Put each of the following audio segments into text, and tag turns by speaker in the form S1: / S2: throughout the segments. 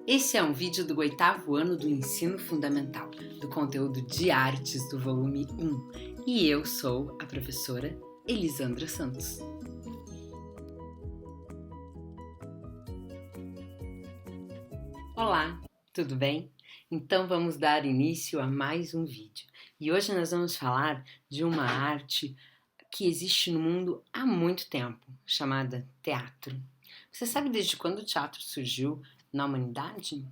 S1: Esse é um vídeo do 8º ano do Ensino Fundamental, do conteúdo de Artes do volume 1, e eu sou a professora Elisandra Santos. Olá, tudo bem? Então vamos dar início a mais um vídeo. E hoje nós vamos falar de uma arte que existe no mundo há muito tempo, chamada teatro. Você sabe desde quando o teatro surgiu na humanidade?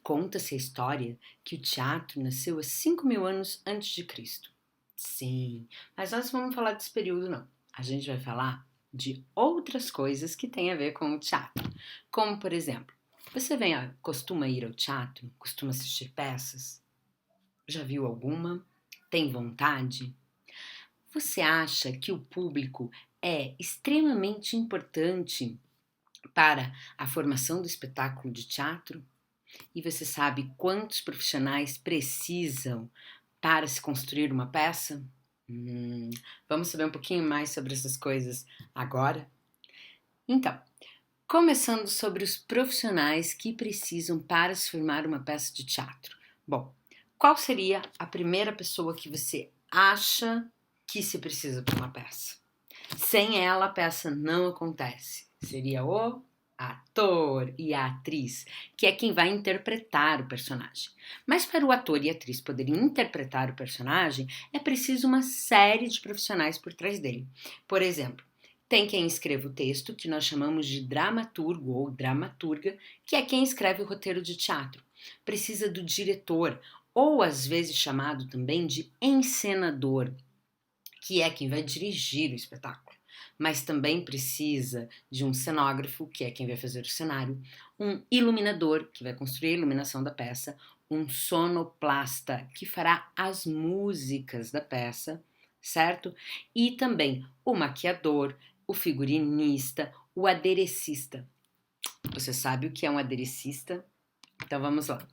S1: Conta-se a história que o teatro nasceu há 5.000 anos antes de Cristo. Sim, mas nós não vamos falar desse período não. A gente vai falar de outras coisas que têm a ver com o teatro. Como, por exemplo, você costuma ir ao teatro? Costuma assistir peças? Já viu alguma? Tem vontade? Você acha que o público é extremamente importante para a formação do espetáculo de teatro? E você sabe quantos profissionais precisam para se construir uma peça? Vamos saber um pouquinho mais sobre essas coisas agora? Então, começando sobre os profissionais que precisam para se formar uma peça de teatro. Bom, qual seria a primeira pessoa que você acha que se precisa para uma peça? Sem ela, a peça não acontece. Seria o ator e a atriz, que é quem vai interpretar o personagem. Mas para o ator e a atriz poderem interpretar o personagem, é preciso uma série de profissionais por trás dele. Por exemplo, tem quem escreva o texto, que nós chamamos de dramaturgo ou dramaturga, que é quem escreve o roteiro de teatro. Precisa do diretor, ou às vezes chamado também de encenador, que é quem vai dirigir o espetáculo. Mas também precisa de um cenógrafo, que é quem vai fazer o cenário, um iluminador, que vai construir a iluminação da peça, um sonoplasta, que fará as músicas da peça, certo? E também o maquiador, o figurinista, o aderecista. Você sabe o que é um aderecista? Então vamos lá.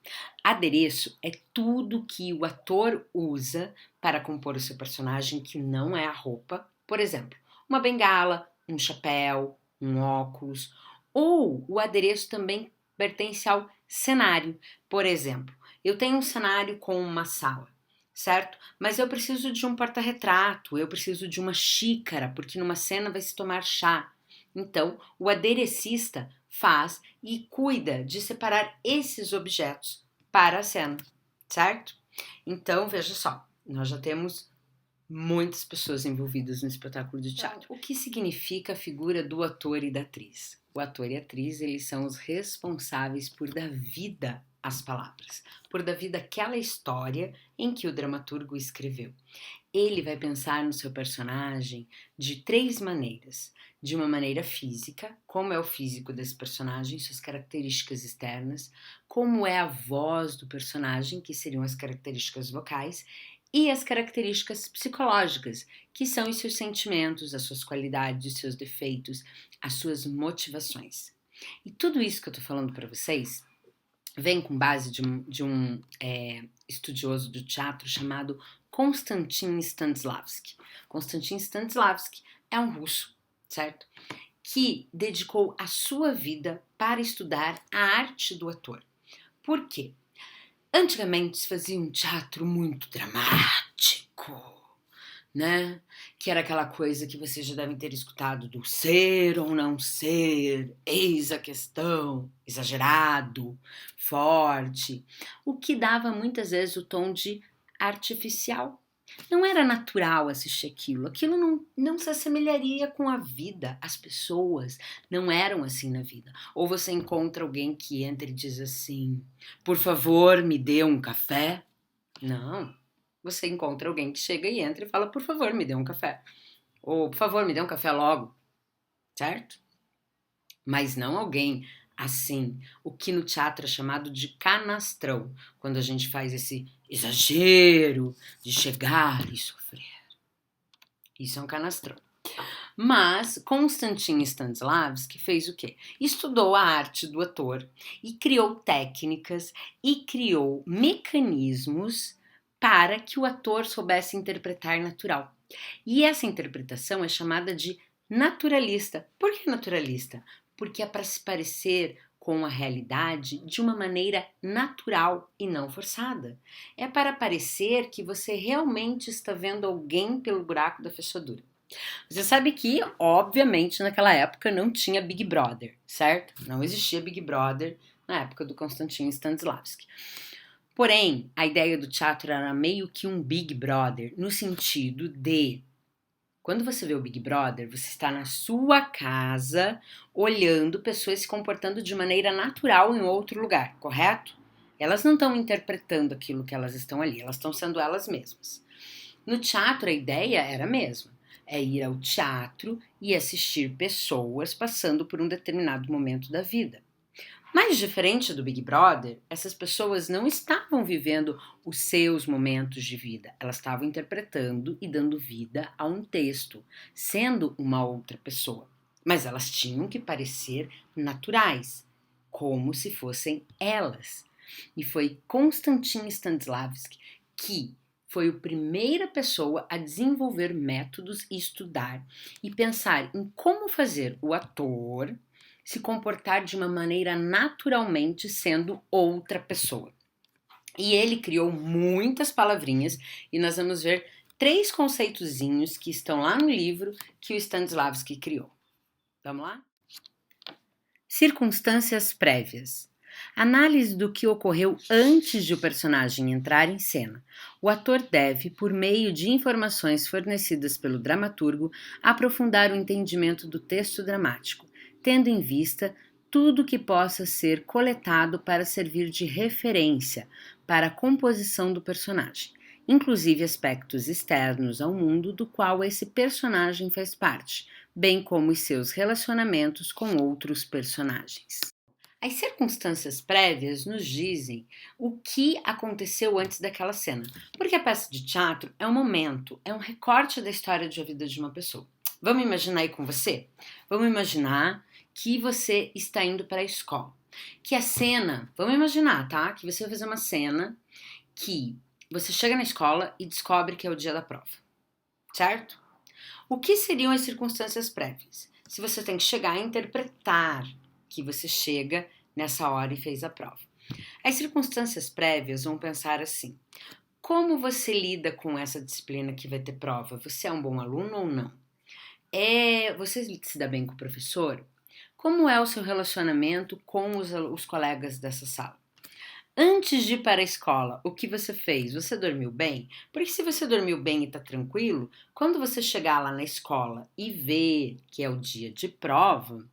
S1: Adereço é tudo que o ator usa para compor o seu personagem que não é a roupa. Por exemplo, uma bengala, um chapéu, um óculos. Ou o adereço também pertence ao cenário. Por exemplo, eu tenho um cenário com uma sala, certo? Mas eu preciso de um porta-retrato, eu preciso de uma xícara, porque numa cena vai se tomar chá. Então, o aderecista faz e cuida de separar esses objetos para a cena, certo? Então, veja só, nós já temos muitas pessoas envolvidas no espetáculo de teatro. O que significa a figura do ator e da atriz? O ator e a atriz, eles são os responsáveis por dar vida às palavras, por dar vida àquela história em que o dramaturgo escreveu. Ele vai pensar no seu personagem de 3 maneiras. De uma maneira física, como é o físico desse personagem, suas características externas, como é a voz do personagem, que seriam as características vocais, e as características psicológicas, que são os seus sentimentos, as suas qualidades, os seus defeitos, as suas motivações. E tudo isso que eu tô falando para vocês vem com base de um estudioso do teatro chamado Konstantin Stanislavski. Konstantin Stanislavski é um russo, certo? Que dedicou a sua vida para estudar a arte do ator. Por quê? Antigamente se fazia um teatro muito dramático, né? Que era aquela coisa que vocês já devem ter escutado do ser ou não ser, eis a questão, exagerado, forte, o que dava muitas vezes o tom de artificial. Não era natural assistir aquilo não se assemelharia com a vida, as pessoas não eram assim na vida. Ou você encontra alguém que entra e diz assim, por favor, me dê um café? Não, você encontra alguém que chega e entra e fala, por favor, me dê um café. Ou, por favor, me dê um café logo, certo? Mas não alguém assim, o que no teatro é chamado de canastrão, quando a gente faz esse exagero de chegar e sofrer. Isso é um canastrão. Mas Konstantin Stanislavski fez o quê? Estudou a arte do ator e criou técnicas e criou mecanismos para que o ator soubesse interpretar natural. E essa interpretação é chamada de naturalista. Por que naturalista? Porque é para se parecer com a realidade de uma maneira natural e não forçada. É para parecer que você realmente está vendo alguém pelo buraco da fechadura. Você sabe que, obviamente, naquela época não tinha Big Brother, certo? Não existia Big Brother na época do Konstantin Stanislavski. Porém, a ideia do teatro era meio que um Big Brother, no sentido de, quando você vê o Big Brother, você está na sua casa, olhando pessoas se comportando de maneira natural em outro lugar, correto? Elas não estão interpretando aquilo que elas estão ali, elas estão sendo elas mesmas. No teatro, a ideia era a mesma. É ir ao teatro e assistir pessoas passando por um determinado momento da vida. Mas diferente do Big Brother, essas pessoas não estavam vivendo os seus momentos de vida, elas estavam interpretando e dando vida a um texto, sendo uma outra pessoa. Mas elas tinham que parecer naturais, como se fossem elas. E foi Konstantin Stanislavski que foi a primeira pessoa a desenvolver métodos e estudar e pensar em como fazer o ator se comportar de uma maneira naturalmente sendo outra pessoa. E ele criou muitas palavrinhas e nós vamos ver 3 conceitozinhos que estão lá no livro que o Stanislavski criou. Vamos lá? Circunstâncias prévias. Análise do que ocorreu antes de o personagem entrar em cena. O ator deve, por meio de informações fornecidas pelo dramaturgo, aprofundar o entendimento do texto dramático, tendo em vista tudo que possa ser coletado para servir de referência para a composição do personagem, inclusive aspectos externos ao mundo do qual esse personagem faz parte, bem como os seus relacionamentos com outros personagens. As circunstâncias prévias nos dizem o que aconteceu antes daquela cena, porque a peça de teatro é um momento, é um recorte da história de vida de uma pessoa. Vamos imaginar aí com você? Vamos imaginar que você está indo para a escola, que a cena, vamos imaginar, tá? Que você vai fazer uma cena que você chega na escola e descobre que é o dia da prova, certo? O que seriam as circunstâncias prévias? Se você tem que chegar a interpretar que você chega nessa hora e fez a prova. As circunstâncias prévias vão pensar assim: como você lida com essa disciplina que vai ter prova? Você é um bom aluno ou não? Você se dá bem com o professor? Como é o seu relacionamento com os colegas dessa sala? Antes de ir para a escola, o que você fez? Você dormiu bem? Porque se você dormiu bem e está tranquilo, quando você chegar lá na escola e ver que é o dia de prova,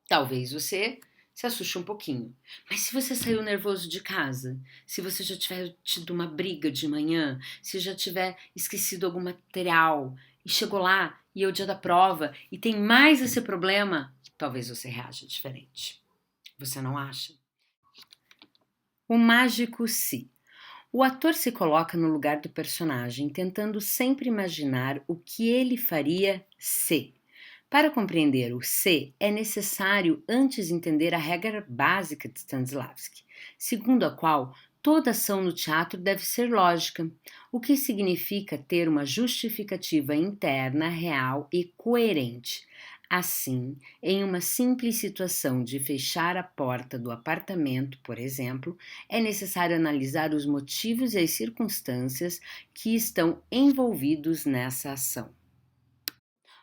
S1: talvez você se assuste um pouquinho. Mas se você saiu nervoso de casa, se você já tiver tido uma briga de manhã, se já tiver esquecido algum material e chegou lá e é o dia da prova e tem mais esse problema, talvez você reaja diferente. Você não acha? O mágico se. O ator se coloca no lugar do personagem, tentando sempre imaginar o que ele faria se. Para compreender o se, é necessário antes entender a regra básica de Stanislavski, segundo a qual toda ação no teatro deve ser lógica, o que significa ter uma justificativa interna, real e coerente. Assim, em uma simples situação de fechar a porta do apartamento, por exemplo, é necessário analisar os motivos e as circunstâncias que estão envolvidos nessa ação.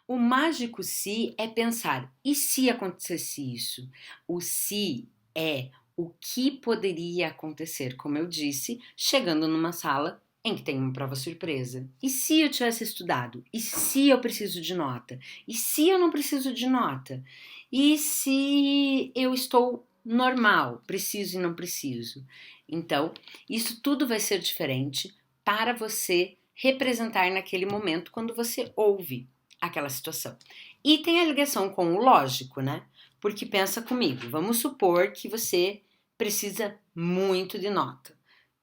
S1: O mágico se é pensar, e se acontecesse isso? O se é o que poderia acontecer, como eu disse, chegando numa sala em que tem uma prova surpresa. E se eu tivesse estudado? E se eu preciso de nota? E se eu não preciso de nota? E se eu estou normal, preciso e não preciso? Então, isso tudo vai ser diferente para você representar naquele momento quando você ouve aquela situação. E tem a ligação com o lógico, né? Porque pensa comigo, vamos supor que você precisa muito de nota.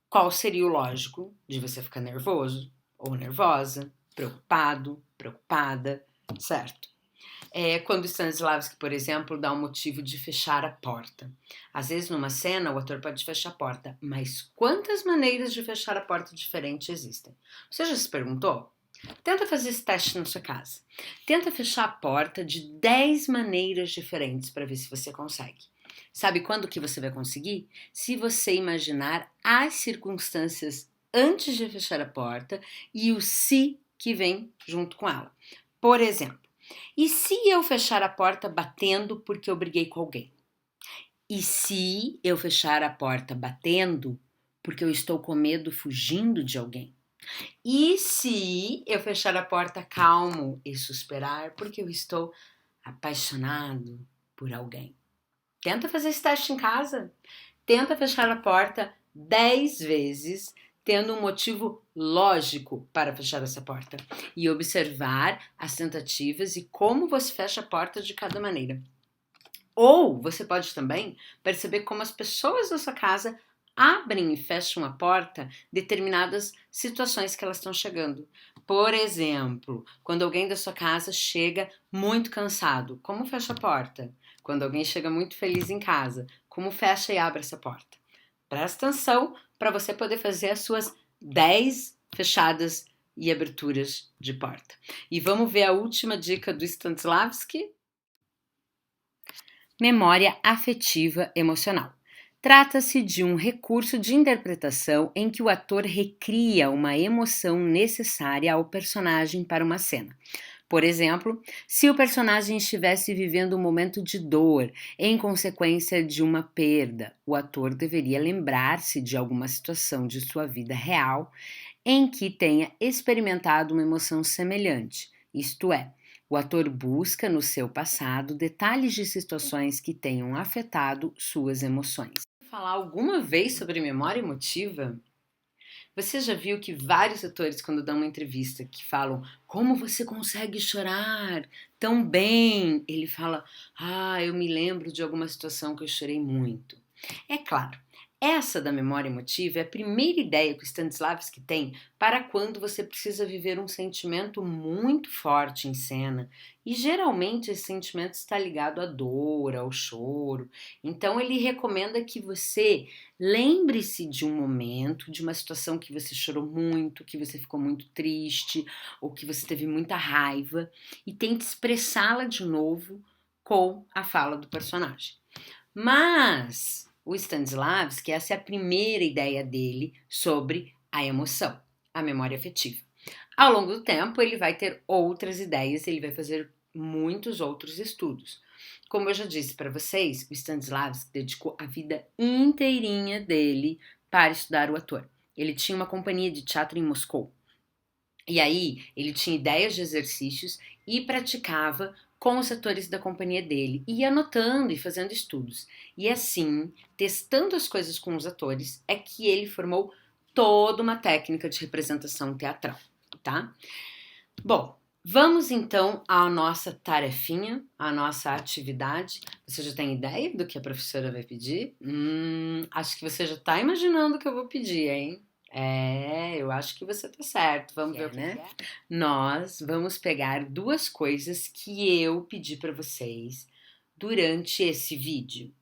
S1: Qual seria o lógico de você ficar nervoso ou nervosa, preocupado, preocupada, certo? Quando Stanislavski, por exemplo, dá um motivo de fechar a porta. Às vezes, numa cena, o ator pode fechar a porta, mas quantas maneiras de fechar a porta diferentes existem? Você já se perguntou? Tenta fazer esse teste na sua casa. Tenta fechar a porta de 10 maneiras diferentes para ver se você consegue. Sabe quando que você vai conseguir? Se você imaginar as circunstâncias antes de fechar a porta e o se que vem junto com ela. Por exemplo, e se eu fechar a porta batendo porque eu briguei com alguém? E se eu fechar a porta batendo porque eu estou com medo fugindo de alguém? E se eu fechar a porta calmo e suspirar porque eu estou apaixonado por alguém? Tenta fazer esse teste em casa. Tenta fechar a porta 10 vezes, tendo um motivo lógico para fechar essa porta. E observar as tentativas e como você fecha a porta de cada maneira. Ou você pode também perceber como as pessoas da sua casa abrem e fecham a porta determinadas situações que elas estão chegando. Por exemplo, quando alguém da sua casa chega muito cansado, como fecha a porta? Quando alguém chega muito feliz em casa, como fecha e abre essa porta? Presta atenção para você poder fazer as suas 10 fechadas e aberturas de porta. E vamos ver a última dica do Stanislavski. Memória afetiva emocional. Trata-se de um recurso de interpretação em que o ator recria uma emoção necessária ao personagem para uma cena. Por exemplo, se o personagem estivesse vivendo um momento de dor em consequência de uma perda, o ator deveria lembrar-se de alguma situação de sua vida real em que tenha experimentado uma emoção semelhante, isto é, o ator busca no seu passado detalhes de situações que tenham afetado suas emoções. Falar alguma vez sobre memória emotiva? Você já viu que vários atores, quando dão uma entrevista, que falam como você consegue chorar tão bem? Ele fala, eu me lembro de alguma situação que eu chorei muito. É claro, essa da memória emotiva é a primeira ideia que o Stanislavski tem para quando você precisa viver um sentimento muito forte em cena. E geralmente esse sentimento está ligado à dor, ao choro. Então ele recomenda que você lembre-se de um momento, de uma situação que você chorou muito, que você ficou muito triste, ou que você teve muita raiva, e tente expressá-la de novo com a fala do personagem. Mas o Stanislavski, essa é a primeira ideia dele sobre a emoção, a memória afetiva. Ao longo do tempo, ele vai ter outras ideias, ele vai fazer muitos outros estudos. Como eu já disse para vocês, o Stanislavski dedicou a vida inteirinha dele para estudar o ator. Ele tinha uma companhia de teatro em Moscou. E aí, ele tinha ideias de exercícios e praticava com os atores da companhia dele, ia anotando e fazendo estudos. E assim, testando as coisas com os atores, é que ele formou toda uma técnica de representação teatral, tá? Bom, vamos então à nossa tarefinha, à nossa atividade. Você já tem ideia do que a professora vai pedir? Acho que você já está imaginando o que eu vou pedir, hein? Eu acho que você tá certo. Vamos ver o que é. Nós vamos pegar duas coisas que eu pedi para vocês durante esse vídeo.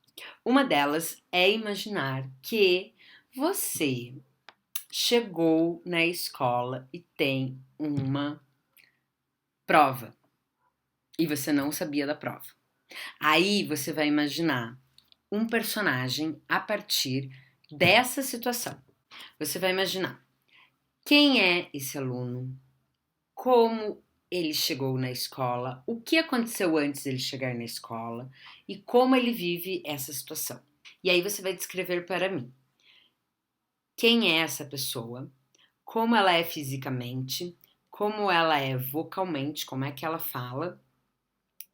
S1: Uma delas é imaginar que você chegou na escola e tem uma prova e você não sabia da prova. Aí você vai imaginar um personagem a partir dessa situação. Você vai imaginar quem é esse aluno, como ele chegou na escola, o que aconteceu antes dele chegar na escola e como ele vive essa situação. E aí você vai descrever para mim quem é essa pessoa, como ela é fisicamente, como ela é vocalmente, como é que ela fala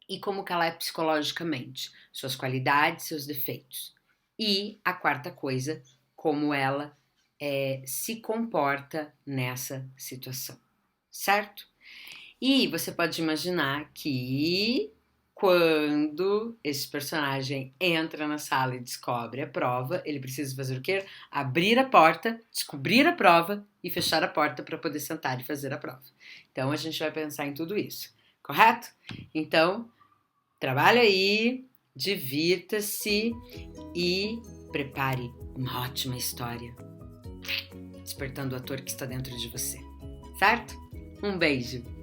S1: e como que ela é psicologicamente, suas qualidades, seus defeitos. E a quarta coisa, como ela se comporta nessa situação, certo? E você pode imaginar que quando esse personagem entra na sala e descobre a prova, ele precisa fazer o quê? Abrir a porta, descobrir a prova e fechar a porta para poder sentar e fazer a prova. Então a gente vai pensar em tudo isso, correto? Então, trabalhe aí, divirta-se e prepare uma ótima história, despertando o ator que está dentro de você, certo? Um beijo!